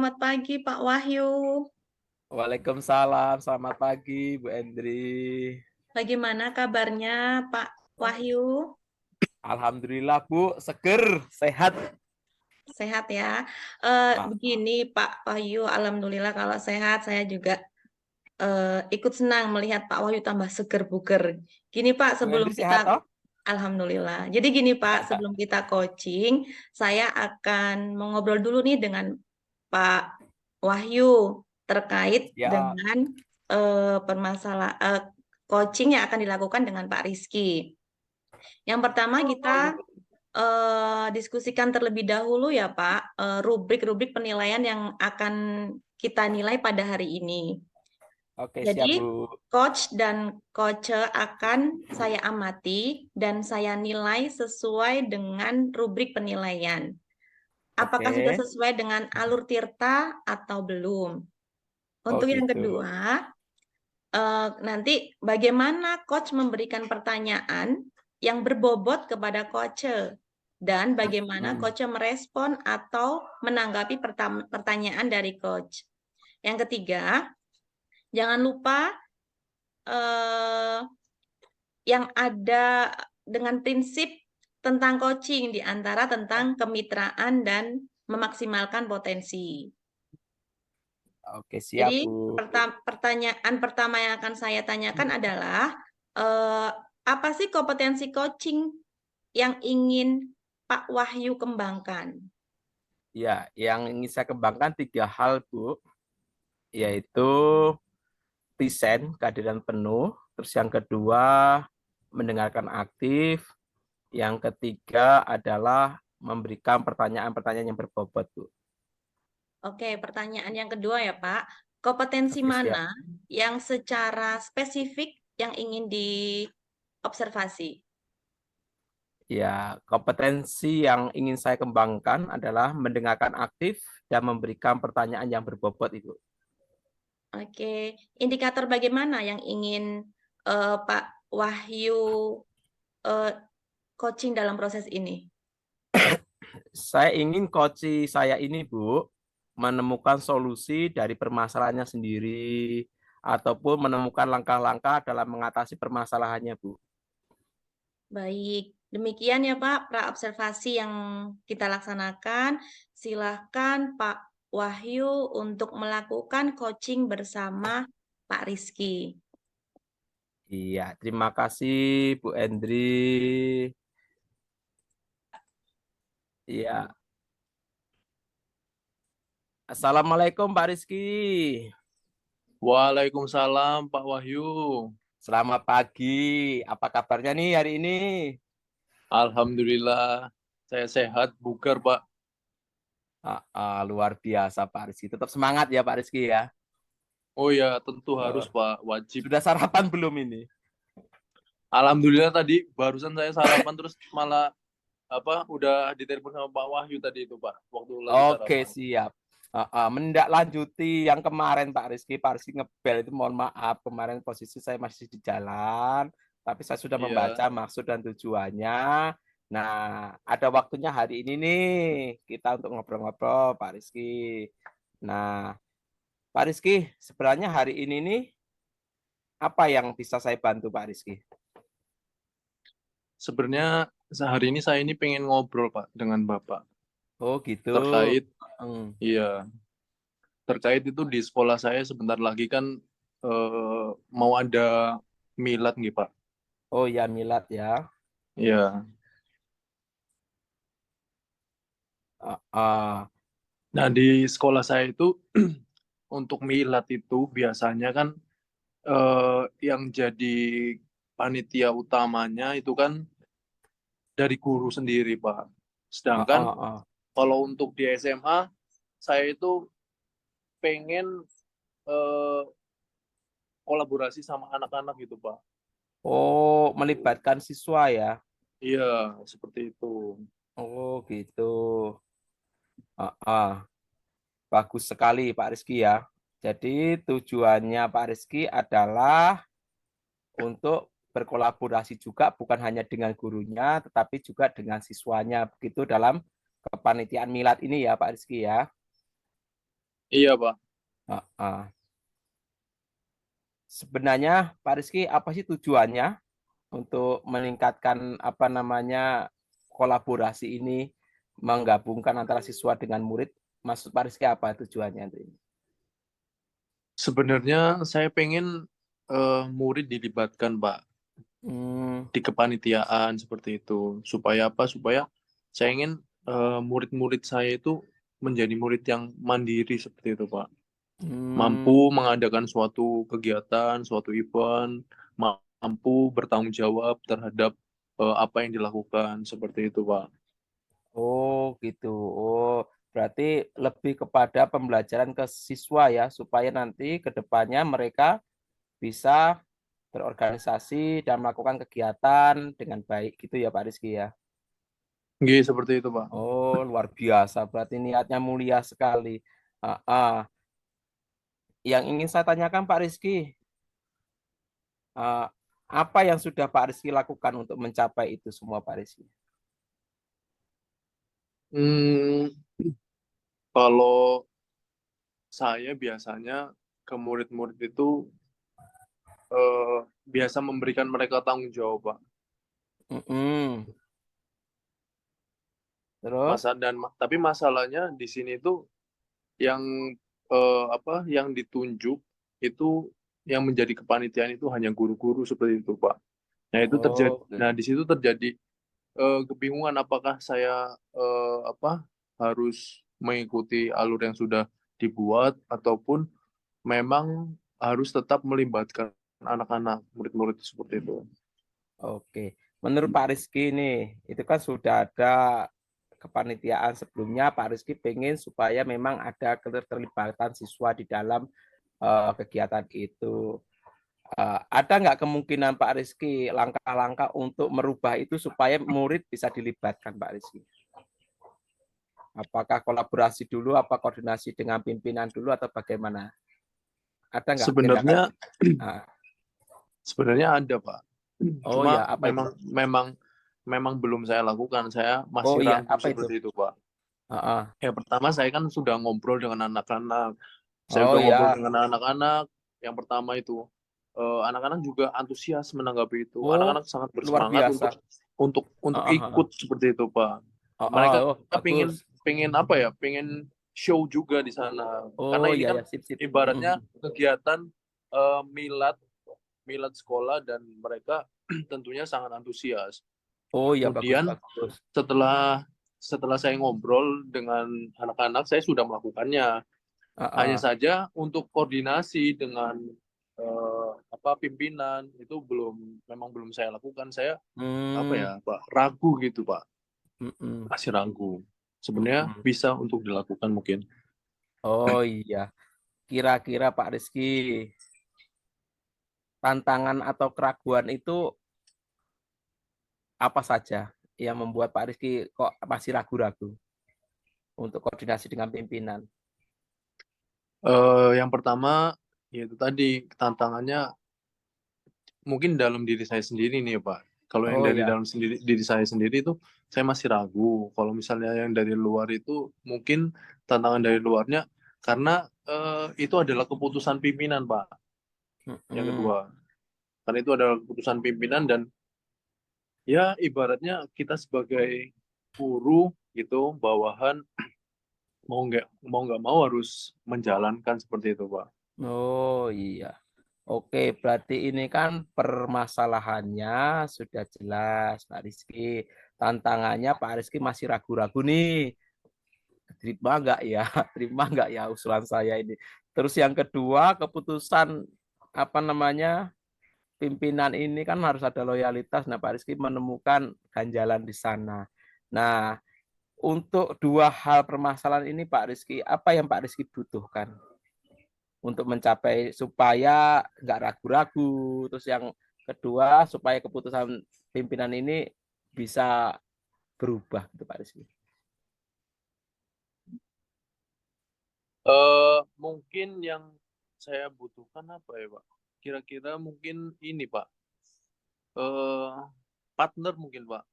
selamat pagi Pak Wahyu. Waalaikumsalam, selamat pagi Bu Endri. Bagaimana kabarnya Pak Wahyu? Alhamdulillah Bu, seger, sehat. Sehat ya. Ah, Begini Pak Wahyu, alhamdulillah kalau sehat. Saya juga ikut senang melihat Pak Wahyu tambah seger buger. Gini Pak, Bu sebelum Endri kita sehat toh? Alhamdulillah. Jadi gini Pak, sebelum kita coaching, saya akan mengobrol dulu nih dengan Pak Wahyu terkait Ya, dengan permasalahan coaching yang akan dilakukan dengan Pak Rizky. Yang pertama kita diskusikan terlebih dahulu ya Pak, rubrik-rubrik penilaian yang akan kita nilai pada hari ini. oke Jadi, siap Bu. coach dan coach akan saya amati dan saya nilai sesuai dengan rubrik penilaian. Apakah sudah Oke. sesuai dengan alur Tirta atau belum? Oh Untuk yang gitu. kedua, nanti bagaimana coach memberikan pertanyaan yang berbobot kepada coach dan bagaimana coach merespon atau menanggapi pertanyaan dari coach. Yang ketiga, jangan lupa eh, yang ada dengan prinsip tentang coaching di antara tentang kemitraan dan memaksimalkan potensi. Oke siap Jadi Bu. pertanyaan pertama yang akan saya tanyakan adalah apa sih kompetensi coaching yang ingin Pak Wahyu kembangkan? Ya, yang ingin saya kembangkan 3 hal Bu, yaitu desain kehadiran penuh, terus yang kedua mendengarkan aktif, yang ketiga adalah memberikan pertanyaan-pertanyaan yang berbobot Bu. Oke, pertanyaan yang kedua ya Pak. Kompetensi Oke siap. mana yang secara spesifik yang ingin diobservasi? Ya, kompetensi yang ingin saya kembangkan adalah mendengarkan aktif dan memberikan pertanyaan yang berbobot itu. Oke, indikator bagaimana yang ingin Pak Wahyu eh, coaching dalam proses ini? Saya ingin coach saya ini, Bu, menemukan solusi dari permasalahannya sendiri ataupun menemukan langkah-langkah dalam mengatasi permasalahannya, Bu. Baik, demikian ya Pak, praobservasi yang kita laksanakan. Silahkan Pak Wahyu untuk melakukan coaching bersama Pak Rizky. Iya, terima kasih Bu Endri. Iya. Assalamualaikum Pak Rizky. Waalaikumsalam Pak Wahyu. Selamat pagi. Apa kabarnya nih hari ini? Alhamdulillah saya sehat, bugar Pak. Luar biasa Pak Rizky. Tetap semangat ya Pak Rizky ya. Oh ya, tentu harus Eh, Pak, wajib. Sudah sarapan belum ini? Alhamdulillah tadi barusan saya sarapan terus malah udah ditelepon sama Pak Wahyu tadi itu Pak, waktu lagi Oke sarapan. siap. Menindaklanjuti yang kemarin Pak Rizky ngebel itu mohon maaf. Kemarin posisi saya masih di jalan. Tapi saya sudah Iya, membaca maksud dan tujuannya. Nah, ada waktunya hari ini nih kita untuk ngobrol-ngobrol Pak Rizky. Nah, Pak Rizky, sebenarnya hari ini nih apa yang bisa saya bantu Pak Rizky? sebenarnya sehari ini saya ini pengen ngobrol Pak dengan Bapak Oh gitu. terkait, Hmm. iya, terkait itu di sekolah saya sebentar lagi kan mau ada milad nih Pak. Oh ya milad ya. Iya. Uh, uh, Nah, di sekolah saya itu untuk milad itu biasanya kan yang jadi panitia utamanya itu kan dari guru sendiri, Pak. uh, Sedangkan uh, uh. kalau untuk di SMA, saya itu pengen eh, kolaborasi sama anak-anak gitu, Pak. Oh, melibatkan siswa ya. Iya, seperti itu. Oh gitu. Uh, uh. Bagus sekali Pak Rizky ya. Jadi tujuannya Pak Rizky adalah untuk berkolaborasi juga bukan hanya dengan gurunya, tetapi juga dengan siswanya. Begitu dalam kepanitiaan milad ini ya Pak Rizky ya. Iya, Pak. Ah, ah. Sebenarnya Pak Rizky apa sih tujuannya untuk meningkatkan apa namanya kolaborasi ini, menggabungkan antara siswa dengan murid? Maksud Pak Rizky apa tujuannya itu? Sebenarnya saya pengen murid dilibatkan, Pak, Hmm, di kepanitiaan seperti itu. Supaya apa? Supaya saya ingin murid-murid saya itu menjadi murid yang mandiri seperti itu, Pak. hmm. Mampu mengadakan suatu kegiatan, suatu event, mampu bertanggung jawab terhadap apa yang dilakukan seperti itu, Pak. Oh gitu. Oh berarti lebih kepada pembelajaran ke siswa ya, supaya nanti ke depannya mereka bisa berorganisasi dan melakukan kegiatan dengan baik gitu ya Pak Rizky ya. Nggih, seperti itu, Pak. Oh luar biasa, berarti niatnya mulia sekali. Ah, ah. Yang ingin saya tanyakan Pak Rizky, ah, apa yang sudah Pak Rizky lakukan untuk mencapai itu semua Pak Rizky? Hmm, kalau saya biasanya ke murid-murid itu eh, biasa memberikan mereka tanggung jawab, Pak. Mm-mm. Terus? Tapi masalahnya di sini tuh yang apa yang ditunjuk itu yang menjadi kepanitiaan itu hanya guru-guru seperti itu, Pak. Nah, itu terjadi. Oh, Nah, di situ terjadi kebingungan apakah saya apa harus mengikuti alur yang sudah dibuat ataupun memang harus tetap melibatkan anak-anak murid-murid seperti itu. oke. Menurut Pak Rizky nih, itu kan sudah ada kepanitiaan sebelumnya. Pak Rizky pengen supaya memang ada keterlibatan siswa di dalam kegiatan itu. Ada nggak kemungkinan Pak Rizky langkah-langkah untuk merubah itu supaya murid bisa dilibatkan Pak Rizky? Apakah kolaborasi dulu, apa koordinasi dengan pimpinan dulu atau bagaimana? Ada nggak tindakan? Sebenarnya Ah, sebenarnya ada, Pak. oh ya, Cuma apa itu? memang belum saya lakukan. Saya Oh masih iya, ragu apa itu? seperti itu, Pak. Ah, ah. Yang pertama saya kan sudah ngobrol dengan anak-anak. Saya Oh udah ngobrol ya, dengan anak-anak. Yang pertama itu anak-anak juga antusias menanggapi itu. oh Anak-anak sangat luar bersemangat biasa. untuk Ah, ah, ikut ah. seperti itu, Pak. Oh, Mereka oh, pengen bagus. pengen apa ya? Pengen show juga di sana. Karena Oh ini iya kan ya, sip sip. ibaratnya kegiatan milad milad sekolah dan mereka tentunya sangat antusias. Oh iya bagus Kemudian bagus. setelah setelah saya ngobrol dengan anak-anak, saya sudah melakukannya. Ah, Hanya ah. saja untuk koordinasi dengan apa pimpinan itu memang belum saya lakukan. Saya apa Hmm, ya, Pak, ragu gitu, Pak. mm-mm, Masih ragu. Sebenarnya mm-mm. bisa untuk dilakukan mungkin. Oh iya, kira-kira Pak Rizky, tantangan atau keraguan itu apa saja yang membuat Pak Rizky kok masih ragu-ragu untuk koordinasi dengan pimpinan? Yang pertama yaitu tadi tantangannya mungkin dalam diri saya sendiri nih ya, Pak. Kalau yang Oh dari ya, dalam sendiri diri saya sendiri itu saya masih ragu. Kalau misalnya yang dari luar itu mungkin tantangan dari luarnya karena itu adalah keputusan pimpinan, Pak. Yang mm-mm. kedua, karena itu adalah keputusan pimpinan dan ya ibaratnya kita sebagai guru gitu bawahan mau nggak mau harus menjalankan seperti itu, Pak. Oh iya. Oke, berarti ini kan permasalahannya sudah jelas, Pak Rizky. Tantangannya Pak Rizky masih ragu-ragu nih. Terima nggak ya? Terima nggak ya usulan saya ini? Terus yang kedua, keputusan apa namanya pimpinan ini kan harus ada loyalitas. Nah, Pak Rizky menemukan ganjalan di sana. Nah, untuk dua hal permasalahan ini, Pak Rizky, apa yang Pak Rizky butuhkan untuk mencapai supaya nggak ragu-ragu? Terus yang kedua, supaya keputusan pimpinan ini bisa berubah, gitu, Pak Rizky. Mungkin yang saya butuhkan apa ya, Pak? Kira-kira mungkin ini, Pak. eh Partner mungkin, Pak.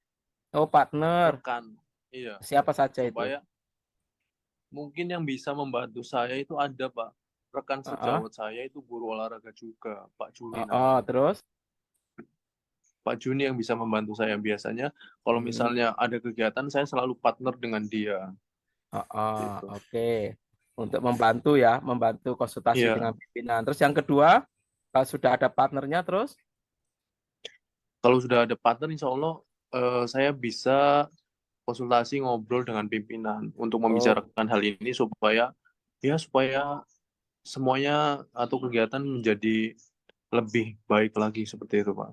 Oh, partner. Rekan. Iya, Siapa saja itu? supaya Mungkin yang bisa membantu saya itu ada, Pak. Rekan Heeh, sejawat saya itu guru olahraga juga, Pak Juni heeh, namanya. terus? Pak Juni yang bisa membantu saya biasanya. Kalau Hmm, misalnya ada kegiatan, saya selalu partner dengan dia. heeh, Gitu. oke. Untuk membantu ya, membantu konsultasi Iya. dengan pimpinan. Terus yang kedua, kalau sudah ada partnernya terus? Kalau sudah ada partner, insya Allah saya bisa konsultasi ngobrol dengan pimpinan untuk Oh, membicarakan hal ini supaya semuanya atau kegiatan menjadi lebih baik lagi seperti itu, Pak.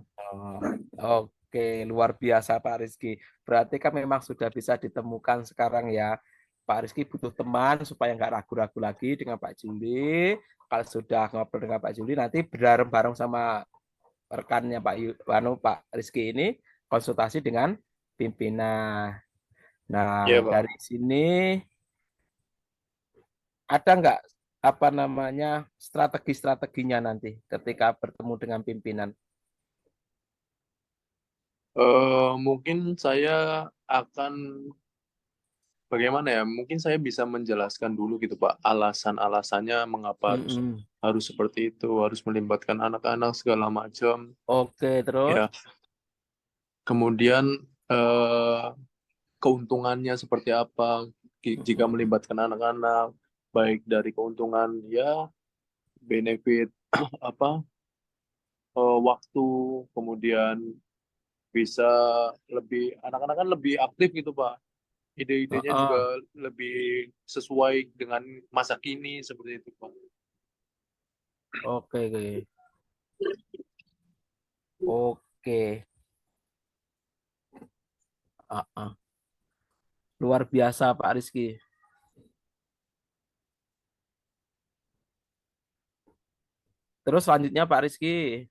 oh, oke, luar biasa Pak Rizky. Berarti kan memang sudah bisa ditemukan sekarang ya. Pak Rizky butuh teman supaya nggak ragu-ragu lagi dengan Pak Juli. Kalau sudah ngobrol dengan Pak Juli, nanti bareng-bareng sama rekannya Pak Rizky ini konsultasi dengan pimpinan. Iya, Nah, Pak. dari sini ada nggak apa namanya strategi-strateginya nanti ketika bertemu dengan pimpinan? Mungkin saya akan bagaimana ya? Mungkin saya bisa menjelaskan dulu gitu, Pak, alasan-alasannya mengapa Mm-mm. harus seperti itu, harus melibatkan anak-anak segala macam. Oke, terus? Ya, kemudian eh, keuntungannya seperti apa jika Mm-mm. melibatkan anak-anak, baik dari keuntungan ya benefit apa waktu, kemudian bisa lebih anak-anak kan lebih aktif gitu, Pak. Ide-idenya Heeh. juga lebih sesuai dengan masa kini seperti itu, Pak. Oke, oke. Oke. Heeh. Luar biasa Pak Rizky. Terus selanjutnya Pak Rizky.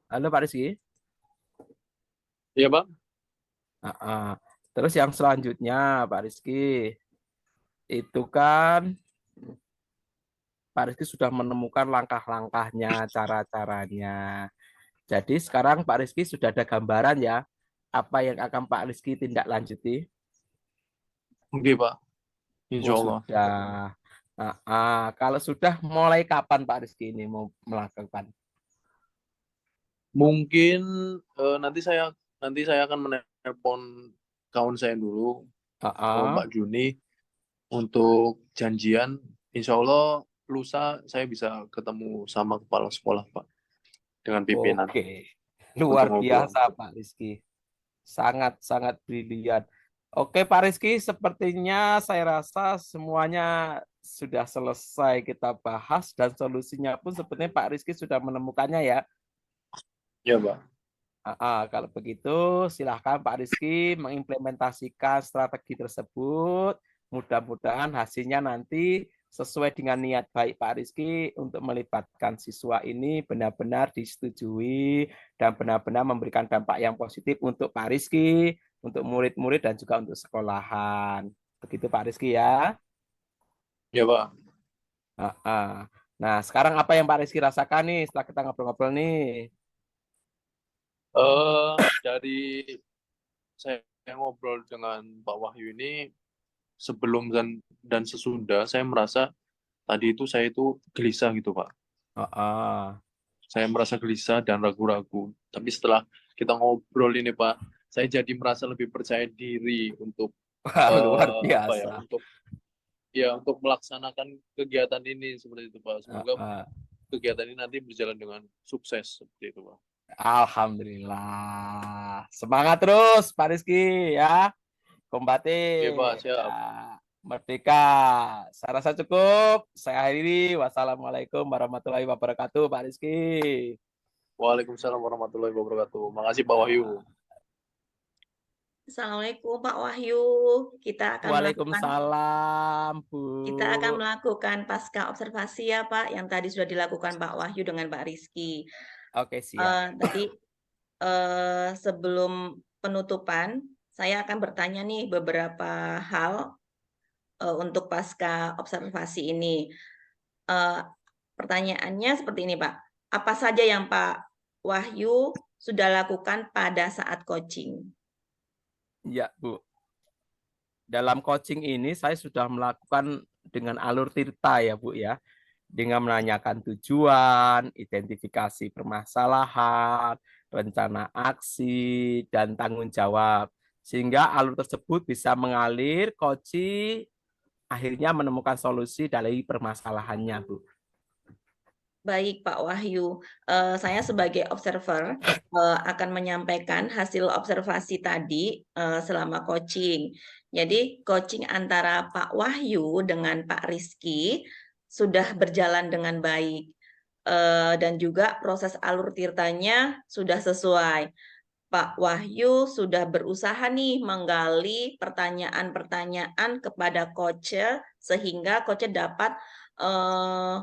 Halo Pak Rizky. Iya, Pak. Heeh. Terus yang selanjutnya Pak Rizky, itu kan Pak Rizky sudah menemukan langkah-langkahnya, cara-caranya. Jadi sekarang Pak Rizky sudah ada gambaran ya, apa yang akan Pak Rizky tindak lanjuti? Oke, Pak. Insya Oh Allah. sudah. Kalau sudah, mulai kapan Pak Rizky ini mau melakukan? Mungkin nanti saya akan menelpon kawan saya dulu, Ah, Pak Juni, untuk janjian. Insya Allah lusa saya bisa ketemu sama kepala sekolah, Pak, dengan pimpinan oke, luar untuk ngobrol. biasa Pak Rizky. Sangat-sangat brilian. Oke Pak Rizky, sepertinya saya rasa semuanya sudah selesai kita bahas dan solusinya pun sepertinya Pak Rizky sudah menemukannya ya. Ya, Pak. Kalau begitu, silahkan Pak Rizky mengimplementasikan strategi tersebut. Mudah-mudahan hasilnya nanti sesuai dengan niat baik Pak Rizky untuk melibatkan siswa ini benar-benar disetujui dan benar-benar memberikan dampak yang positif untuk Pak Rizky, untuk murid-murid dan juga untuk sekolahan. Begitu Pak Rizky ya. Ya, Pak. Nah, sekarang apa yang Pak Rizky rasakan nih setelah kita ngobrol-ngobrol nih? Dari saya ngobrol dengan Pak Wahyu ini sebelum dan sesudah saya merasa tadi itu saya itu gelisah gitu, Pak. Saya merasa gelisah dan ragu-ragu. Tapi setelah kita ngobrol ini, Pak, saya jadi merasa lebih percaya diri untuk Wah, luar apa ya, biasa. untuk melaksanakan kegiatan ini seperti itu, Pak. Uh, Semoga uh. kegiatan ini nanti berjalan dengan sukses seperti itu, Pak. Alhamdulillah. Semangat terus Pak Rizky ya. Oke, Pak, Kombatif. Ya. siap. Merdeka. Saya rasa cukup. Saya akhiri. Wassalamualaikum warahmatullahi wabarakatuh Pak Rizky. Waalaikumsalam warahmatullahi wabarakatuh. Makasih, Pak Wahyu. Ya. Assalamualaikum Pak Wahyu. Kita akan melakukan Waalaikumsalam Bu. pasca observasi ya Pak, yang tadi sudah dilakukan Pak Wahyu dengan Pak Rizky. Oke siap. Tadi sebelum penutupan, saya akan bertanya nih beberapa hal untuk pasca observasi ini. Pertanyaannya seperti ini Pak, apa saja yang Pak Wahyu sudah lakukan pada saat coaching? Ya Bu. dalam coaching ini saya sudah melakukan dengan alur tirta ya Bu ya, dengan menanyakan tujuan, identifikasi permasalahan, rencana aksi, dan tanggung jawab. Sehingga alur tersebut bisa mengalir, coaching akhirnya menemukan solusi dari permasalahannya Bu. Baik, Pak Wahyu. Saya sebagai observer akan menyampaikan hasil observasi tadi selama coaching. Jadi, coaching antara Pak Wahyu dengan Pak Rizky sudah berjalan dengan baik. Dan juga proses alur tirtanya sudah sesuai. Pak Wahyu sudah berusaha nih menggali pertanyaan-pertanyaan kepada coach sehingga coach dapat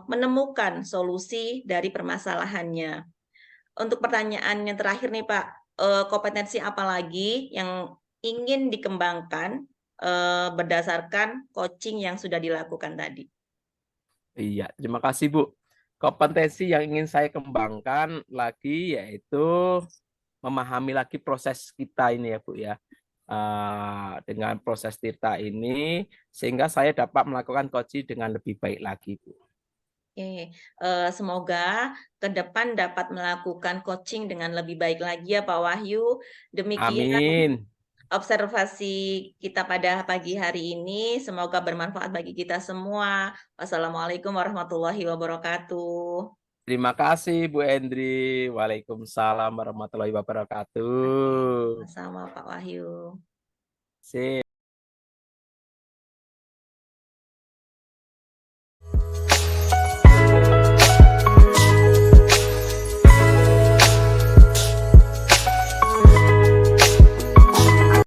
menemukan solusi dari permasalahannya. Untuk pertanyaan yang terakhir nih Pak, kompetensi apa lagi yang ingin dikembangkan berdasarkan coaching yang sudah dilakukan tadi? Iya, terima kasih Bu. Kompetensi yang ingin saya kembangkan lagi yaitu memahami lagi proses kita ini ya Bu ya. Dengan proses tirta ini sehingga saya dapat melakukan coaching dengan lebih baik lagi Bu. Oke, semoga ke depan dapat melakukan coaching dengan lebih baik lagi ya Pak Wahyu. Demikian Amin. observasi kita pada pagi hari ini. Semoga bermanfaat bagi kita semua. Wassalamualaikum warahmatullahi wabarakatuh. Terima kasih Bu Endri. Waalaikumsalam warahmatullahi wabarakatuh. Sama Pak Wahyu. Sip.